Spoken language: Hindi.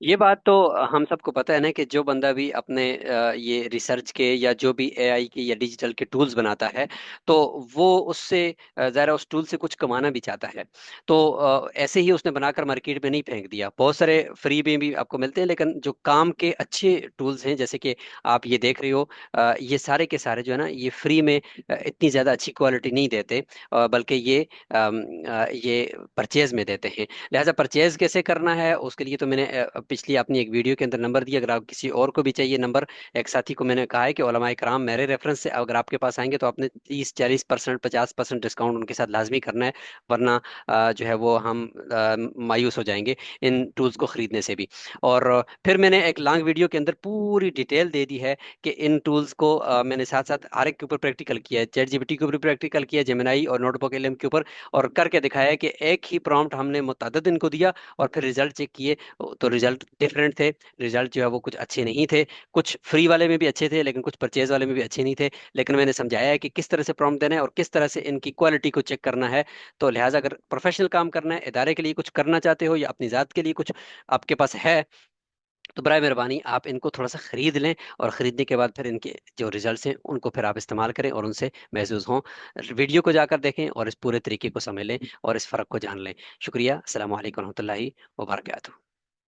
ये बात तो हम सबको पता है ना कि जो बंदा भी अपने ये रिसर्च के या जो भी एआई के या डिजिटल के टूल्स बनाता है, तो वो उससे ज़रा उस टूल से कुछ कमाना भी चाहता है। तो ऐसे ही उसने बनाकर मार्केट में नहीं फेंक दिया। बहुत सारे फ्री में भी आपको मिलते हैं, लेकिन जो काम के अच्छे टूल्स हैं, जैसे कि आप ये देख रहे हो, ये सारे के सारे जो है ना, ये फ्री में इतनी ज़्यादा अच्छी क्वालिटी नहीं देते, बल्कि ये परचेज में देते हैं। लिहाजा परचेज कैसे करना है उसके लिए तो मैंने पिछली अपनी एक वीडियो के अंदर नंबर दिया। अगर आप किसी और को भी चाहिए नंबर, एक साथी को मैंने कहा है कि उलमाए कराम मेरे रेफरेंस से अगर आपके पास आएंगे तो आपने 30-40% 50% डिस्काउंट उनके साथ लाजमी करना है, वरना जो है वो हम मायूस हो जाएंगे इन टूल्स को खरीदने से भी। और फिर मैंने एक लॉन्ग वीडियो के अंदर पूरी डिटेल दे दी है कि इन टूल्स को मैंने साथ साथ हर एक के ऊपर प्रैक्टिकल किया है। चैट जीपीटी के ऊपर प्रैक्टिकल किया, जेमिनाई और नोटबुक एलएम के ऊपर, और करके दिखाया है कि एक ही प्रॉम्प्ट हमने मुतअद्दिद इनको दिया और फिर रिजल्ट चेक किए तो रिजल्ट डिफरेंट थे। रिजल्ट जो है वो कुछ अच्छे नहीं थे। कुछ फ्री वाले में भी अच्छे थे, लेकिन कुछ परचेज वाले में भी अच्छे नहीं थे। लेकिन मैंने समझाया है कि किस तरह से प्रॉम्प्ट देना है और किस तरह से इनकी क्वालिटी को चेक करना है। तो लिहाजा अगर प्रोफेशनल काम करना है, इदारे के लिए कुछ करना चाहते हो या अपनी ज़ात के लिए कुछ आपके पास है, तो बराए मेहरबानी आप इनको थोड़ा सा खरीद लें, और खरीदने के बाद फिर इनके जो रिजल्ट्स हैं उनको फिर आप इस्तेमाल करें और उनसे महसूस हों। वीडियो को जाकर देखें और इस पूरे तरीके को समझ लें और इस फ़र्क को जान लें। शुक्रिया। अस्सलाम वालेकुम रहमतुल्लाहि व बरकातहू।